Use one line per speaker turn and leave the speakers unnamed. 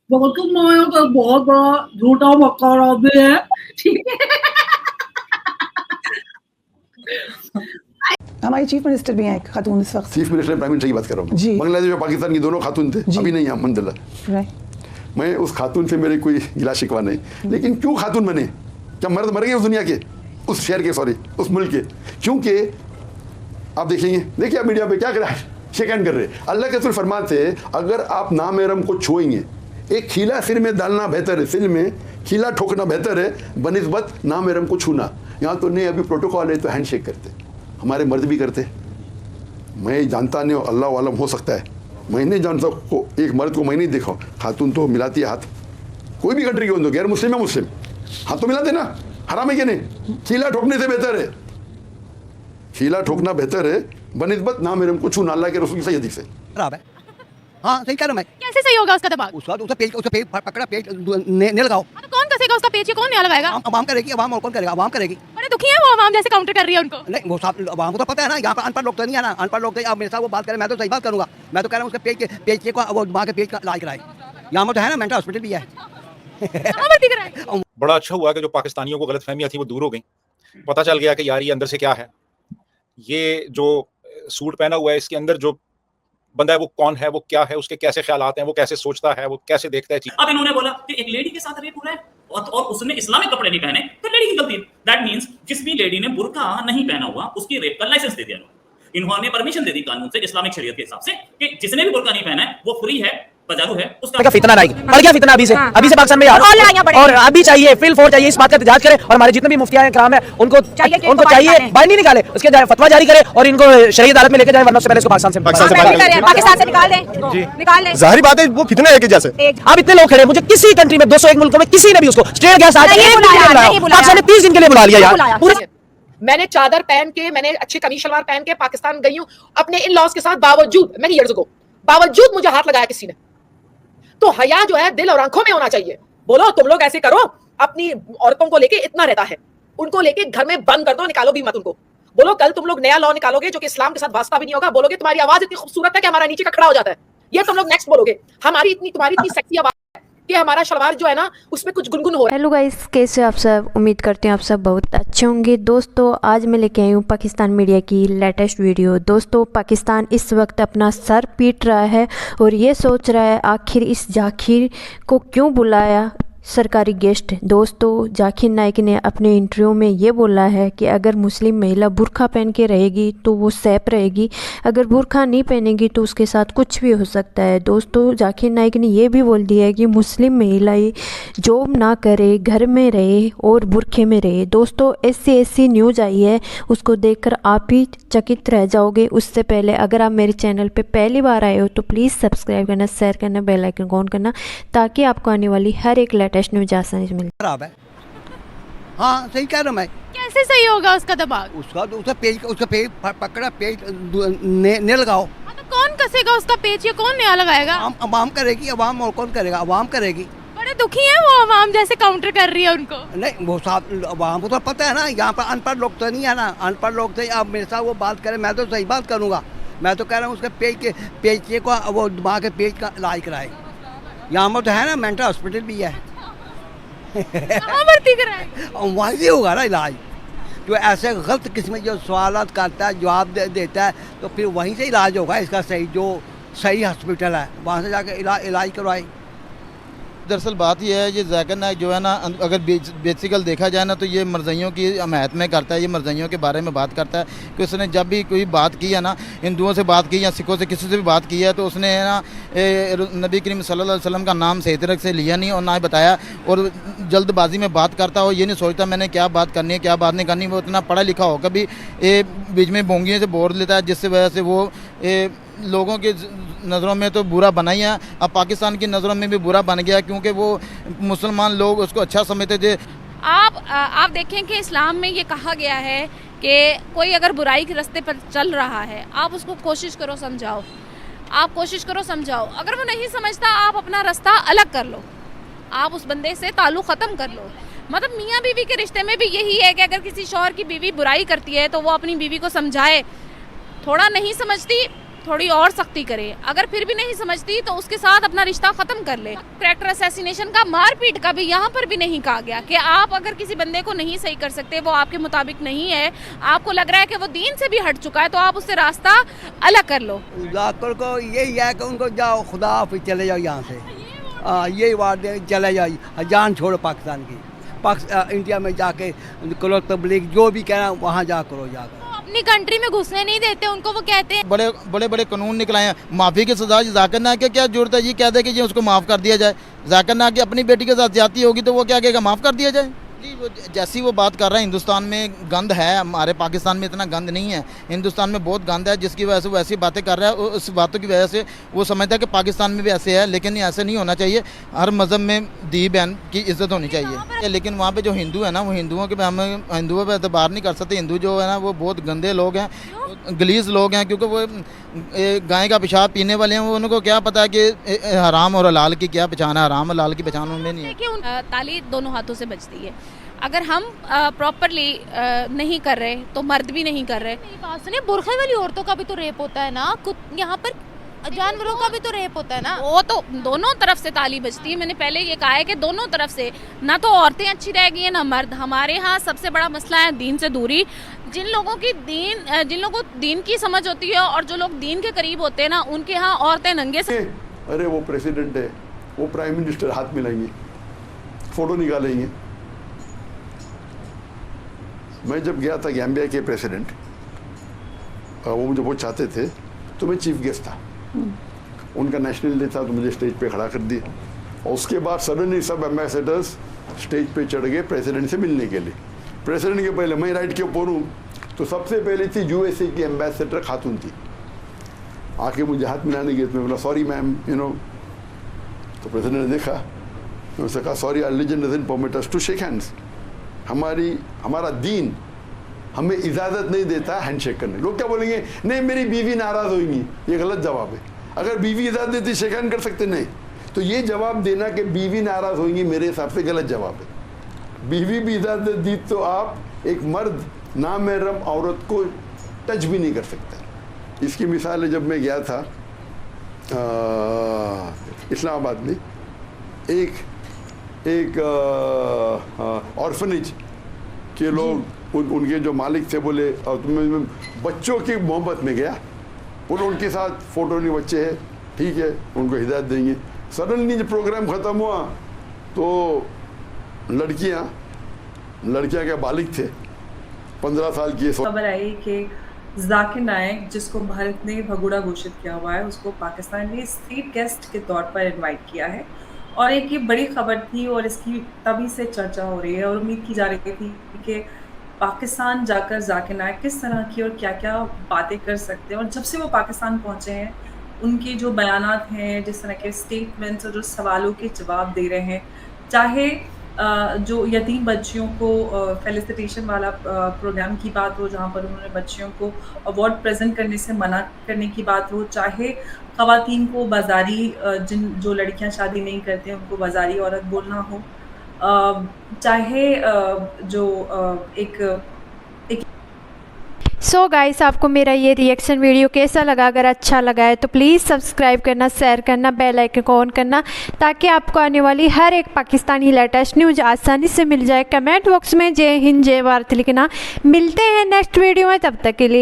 बहुत मैं तो बहुत बड़ा झूठा बकरा भी है, ठीक है।
हमारी चीफ मिनिस्टर भी हैं एक खातून इस वक्त।
चीफ मिनिस्टर प्राइम मिनिस्टर की बात कर रहा हूँ
जी।
बांग्लादेश और पाकिस्तान की दोनों खातून थे, अभी नहीं अल्हम्दुलिल्लाह।
राइट।
मैं उस खातून से मेरे कोई गिला शिकवा नहीं, लेकिन क्यों खातून बने? क्या मर्द मर गए उस दुनिया के, उस शहर के, सॉरी उस मुल्क के? क्योंकि आप देखेंगे, देखिए आप मीडिया पे क्या कर रहा है, शेक हैंड कर रहे। अल्लाह के रसूल फरमाते अगर आप नामहरम को छुएंगे, एक खीला सिर में डालना बेहतर है, सिर में खीला ठोकना बेहतर है बनिस्बत नामहरम को छूना। यहाँ तो नहीं, अभी प्रोटोकॉल है तो हैंड शेक करते, हमारे मर्द भी करते। मैं जानता नहीं, अल्लाह वालम हो सकता है, मैं नहीं जानता को एक मर्द को मैं नहीं देखा, खातून तो मिलाती है हाथ, कोई भी कंट्री के हो, गैर मुस्लिम है मुस्लिम, हाथ तो मिलाते ना, हराम है कि नहीं? खीला ठोकने से बेहतर है, खीला ठोकना बेहतर है बनिस्बत नामहरम को छूना, अल्लाह के रसूल की सही हदीस है।
खराब है। हाँ सही कह रहा हूँ मैं।
कैसे सही होगा उसका दिमाग?
उसका पेज पकड़ा, पेज नहीं लगाओ।
तो कौन कसेगा उसका पेज? ये कौन नया लगाएगा?
आवाम करेगी, आवाम और कौन करेगा? आवाम करेगी।
बड़े दुखी है वो आवाम जैसे काउंटर कर रही है उनको।
नहीं वो साहब आवाम को तो पता है ना, यहाँ पर अनपढ़ लोग तो नहीं है ना, अनपढ़ लोग अब मेरे साथ वो बात करें, मैं तो सही बात करूँगा। मैं तो कह रहा हूँ उसके पेज को वो माँ के पेज का इलाज कराए। यहाँ पर तो है ना, मेंटल हॉस्पिटल भी है।
बड़ा अच्छा हुआ कि जो पाकिस्तानियों को गलतफहमियां थी वो दूर हो गई, पता चल गया कि यार ये अंदर से क्या है, ये जो सूट पहना हुआ है इसके अंदर जो बंदा है वो कौन है, वो क्या है, उसके कैसे ख्यालात हैं, वो कैसे सोचता है, वो कैसे देखता है चीज।
अब इन्होंने बोला कि एक लेडी के साथ रेप हुआ है और उसने इस्लामिक कपड़े नहीं पहने तो लेडी की गलती है। दैट मींस जिस भी लेडी ने बुर्का नहीं पहना हुआ उसकी रेप का लाइसेंस दे दिया इन्होंने, परमिशन दे दी कानून से, इस्लामिक शरीयत के हिसाब से कि जिसने भी बुर्का नहीं पहना है वो फ्री है, बाजारू है। उसका
फितना नहीं पड़ गया, फितना अभी से पाकिस्तान में यार, और अभी चाहिए फिल फोर चाहिए, इस बात का एहतजाज करे और हमारे जितने भी मुफ्तियां कराम है उनको चाहिए बाइंड नहीं निकाले, उसके फतवा जारी करे और इनको शरीयत अदालत में लेके जाए, वरना उससे पहले इसको पाकिस्तान से निकाल दें।
जाहिर बात है वो फितना है कि जैसे
अब इतने लोग खड़े, मुझे किसी कंट्री में 201 मुल्कों में किसी ने भी उसको स्ट्रेट गैस आज पाकिस्तान ने 30 दिन के लिए बुला लिया यार।
मैंने चादर पहन के, मैंने अच्छी कमीज शलवार पहन के पाकिस्तान गई हूँ अपने इन लॉज के साथ, बावजूद मैंने ईयर्स को बावजूद मुझे हाथ लगाया किसी ने। तो हया जो है दिल और आंखों में होना चाहिए। बोलो तुम लोग ऐसे करो, अपनी औरतों को लेके इतना रहता है, उनको लेके घर में बंद कर दो, निकालो भी मत उनको। बोलो कल तुम लोग नया लॉ निकालोगे जो कि इस्लाम के साथ वास्ता भी नहीं होगा, बोलोगे तुम्हारी आवाज इतनी खूबसूरत है कि हमारा नीचे का खड़ा हो जाता है, ये तुम लोग नेक्स्ट बोलोगे। तुम्हारी इतनी सेक्सी आवाज है कि हमारा शलवार जो है ना उसमें कुछ गुनगुन हो रहा है।
हेलो गाइस, कैसे आप सब? उम्मीद करते हैं आप सब बहुत अच्छे होंगे। दोस्तों आज मैं लेके आई हूँ पाकिस्तान मीडिया की लेटेस्ट वीडियो। दोस्तों पाकिस्तान इस वक्त अपना सर पीट रहा है और ये सोच रहा है आखिर इस जाकिर को क्यों बुलाया सरकारी गेस्ट। दोस्तों जाकिर नाइक ने अपने इंटरव्यू में ये बोला है कि अगर मुस्लिम महिला बुर्का पहन के रहेगी तो वो सेफ रहेगी, अगर बुर्का नहीं पहनेगी तो उसके साथ कुछ भी हो सकता है। दोस्तों जाकिर नाइक ने ये भी बोल दिया है कि मुस्लिम महिलाएं जॉब ना करे, घर में रहे और बुरखे में रहे। दोस्तों ऐसी न्यूज़ आई है, उसको देखकर आप ही चकित रह जाओगे। उससे पहले अगर आप मेरे चैनल पर पहली बार आए हो तो प्लीज़ सब्सक्राइब करना, शेयर करना, बेल आइकन ऑन करना, ताकि आपको आने वाली हर एक लेटेस्ट न्यूज़ आसानी से मिले।
खराब है। हाँ सही कह रहा हूँ मैं।
कैसे सही होगा उसका दिमाग?
उसका पेज पकड़ा, पेज नहीं लगाओ।
तो कौन कसेगा उसका पेज? ये कौन नया लगाएगा?
आवाम करेगी, आवाम और कौन करेगा? आवाम करेगी।
बड़े दुखी है वो आवाम जैसे काउंटर कर रही है उनको।
नहीं वो साहब आवाम को तो पता है ना, यहाँ पर अनपढ़ लोग तो नहीं है ना, अनपढ़ लोग थे। अब मेरे साथ वो बात करें, मैं तो सही बात करूँगा। मैं तो कह रहा हूँ उसके पेज को वो दिमाग के पेज का इलाज कराए। यहाँ पर तो है ना, मेंटल हॉस्पिटल भी है।
भर्ती कराए
वही होगा ना इलाज। जो ऐसे गलत किस्म जो सवालात करता है, जवाब देता है, तो फिर वहीं से इलाज होगा इसका सही, जो सही हॉस्पिटल है वहाँ से जाके इलाज करवाए।
दरअसल बात यह है, ये जाकिर नाइक जो है ना, अगर बेसिकल देखा जाए ना तो ये मरज़इयों की हमायत में करता है, ये मरज़इयों के बारे में बात करता है कि उसने जब भी कोई बात की है ना, हिंदुओं से बात की या सिखों से किसी से भी बात की है, तो उसने ना नबी करीम सल्लल्लाहु अलैहि वसल्लम का नाम सही तरह से लिया नहीं और ना ही बताया, और जल्दबाजी में बात करता हो, ये नहीं सोचता मैंने क्या बात करनी है क्या बात नहीं करनी। वो इतना पढ़ा लिखा हो, कभी बीच में बोंगियों से बोल लेता है, जिससे वजह से वो लोगों के नज़रों में तो बुरा बना ही है, अब पाकिस्तान की नज़रों में भी बुरा बन गया, क्योंकि वो मुसलमान लोग उसको अच्छा समझते थे।
आप देखें कि इस्लाम में ये कहा गया है कि कोई अगर बुराई के रास्ते पर चल रहा है, आप उसको कोशिश करो समझाओ, आप कोशिश करो समझाओ। अगर वो नहीं समझता आप अपना रास्ता अलग कर लो, आप उस बंदे से ताल्लुक़ ख़त्म कर लो। मतलब मियाँ बीवी के रिश्ते में भी यही है कि अगर किसी शौहर की बीवी बुराई करती है तो वो अपनी बीवी को समझाए। थोड़ा नहीं समझती, थोड़ी और सख्ती करे। अगर फिर भी नहीं समझती तो उसके साथ अपना रिश्ता खत्म कर ले। कैरेक्टर असैसिनेशन का, मारपीट का भी यहाँ पर भी नहीं कहा गया कि आप अगर किसी बंदे को नहीं सही कर सकते, वो आपके मुताबिक नहीं है, आपको लग रहा है कि वो दीन से भी हट चुका है, तो आप उससे रास्ता अलग कर लो।
जाकर को यही है कि उनको जाओ खुदा फिर चले जाओ यहाँ से, यही बात चले जाओ, जान छोड़ो पाकिस्तान की, इंडिया में जाके करो तबलीग, जो भी कहना वहाँ जा करो जाकर।
अपनी कंट्री में घुसने नहीं देते उनको, वो कहते हैं
बड़े बड़े कानून निकलाए हैं, माफ़ी की सजा। जाकिर नायक क्या जरूरत है ये कह दे कि ये उसको माफ़ कर दिया जाए। जाकिर नायक की अपनी बेटी के साथ ज्यादती होगी तो वो क्या कहेगा, माफ़ कर दिया जाए। जैसी वो बात कर रहे हैं, हिंदुस्तान में गंद है, हमारे पाकिस्तान में इतना गंद नहीं है, हिंदुस्तान में बहुत गंद है, जिसकी वजह से वो ऐसी बातें कर रहा है। उस बातों की वजह से वो समझता है कि पाकिस्तान में भी ऐसे है, लेकिन ये ऐसे नहीं होना चाहिए। हर मज़हब में दी बहन की इज्जत होनी चाहिए। लेकिन वहाँ पे जो हिंदू है ना, वो हिंदुओं के हम हिंदुओं पर एतबार नहीं कर सकते। हिंदू जो है ना वो बहुत गंदे लोग हैं, गलीज लोग हैं, क्योंकि वो गाय का पेशाब पीने वाले हैं। उनको क्या पता है कि हराम और हलाल की क्या पहचान है, हराम हलाल की पहचान उनमें नहीं है।
ताली दोनों हाथों से बजती है। अगर हम प्रॉपरली नहीं कर रहे तो मर्द भी नहीं कर रहे।
बात सुनिए, बुरखे वाली औरतों का भी तो रेप होता है ना, यहाँ पर जानवरों का भी तो रेप होता है ना।
वो तो दोनों तरफ से ताली बजती है। मैंने पहले ये कहा है कि दोनों तरफ से, ना तो औरतें अच्छी रह गई है ना मर्द। हमारे यहाँ सबसे बड़ा मसला है दीन से दूरी। जिन लोगों को दीन की समझ होती है और जो लोग दीन के करीब होते हैं ना, उनके यहाँ औरतें नंगे से।
अरे वो प्रेसिडेंट है, वो प्राइम मिनिस्टर हाथ मिलाएंगे, फोटो निकालेंगे। मैं जब गया था गैम्बिया के प्रेसिडेंट, वो मुझे बहुत चाहते थे, तो मैं चीफ गेस्ट था। उनका नेशनल डे था तो मुझे स्टेज पे खड़ा कर दिया, और उसके बाद सडनली सब एम्बेसडर्स स्टेज पे चढ़ गए प्रेसिडेंट से मिलने के लिए। प्रेसिडेंट के पहले मैं राइट के ऊपर हूँ, तो सबसे पहले थी यूएसए की एम्बेसडर खातून थी, आके मुझे हाथ मिलाने गई। मैं बोला सॉरी मैम, तो प्रेसिडेंट ने देखा, उसने कहा sorry, our religion doesn't permit us to shake hands. हमारा दीन हमें इजाज़त नहीं देता हैंडशेक करने। लोग क्या बोलेंगे, नहीं मेरी बीवी नाराज़ होगी, ये गलत जवाब है। अगर बीवी इजाज़त देती शेक हैंड कर सकते, नहीं। तो ये जवाब देना कि बीवी नाराज़ होगी मेरे हिसाब से गलत जवाब है। बीवी भी इजाज़त दी तो आप एक मर्द नामहरम औरत को टच भी नहीं कर सकते। इसकी मिसाल है, जब मैं गया था इस्लामाबाद में, एक ऑर्फनेज के लोग, उनके जो मालिक थे बोले, और मैं बच्चों की मोहब्बत में गया, बोले उनके साथ फ़ोटो नहीं, बच्चे हैं, ठीक है, उनको हिदायत देंगे। सडनली जब प्रोग्राम ख़त्म हुआ तो लड़कियां के बालिग थे, 15 साल की।
खबर आई कि जाकिर नायक, जिसको भारत ने भगोड़ा घोषित किया हुआ है, उसको पाकिस्तान ने स्टेट गेस्ट के तौर पर इनवाइट किया है। और एक ये बड़ी खबर थी और इसकी तभी से चर्चा हो रही है, और उम्मीद की जा रही थी कि पाकिस्तान जाकर जाकिर नायक किस तरह की और क्या क्या बातें कर सकते हैं। और जब से वो पाकिस्तान पहुंचे हैं, उनके जो बयानात हैं, जिस तरह के स्टेटमेंट्स और जो सवालों के जवाब दे रहे हैं, चाहे जो यतीम बच्चियों को फेलिसिटेशन वाला प्रोग्राम की बात हो, जहाँ पर उन्होंने बच्चियों को अवार्ड प्रेजेंट करने से मना करने की बात हो, चाहे ख़वातीन को बाज़ारी, जो लड़कियां शादी नहीं करते हैं उनको बाज़ारी औरत बोलना हो, चाहे जो एक
सो गाइस, आपको मेरा ये रिएक्शन वीडियो कैसा लगा? अगर अच्छा लगा है तो प्लीज़ सब्सक्राइब करना, शेयर करना, बेल आइकन को ऑन करना, ताकि आपको आने वाली हर एक पाकिस्तानी लेटेस्ट न्यूज़ आसानी से मिल जाए। कमेंट बॉक्स में जय हिंद जय भारत लिखना। मिलते हैं नेक्स्ट वीडियो में, तब तक के लिए।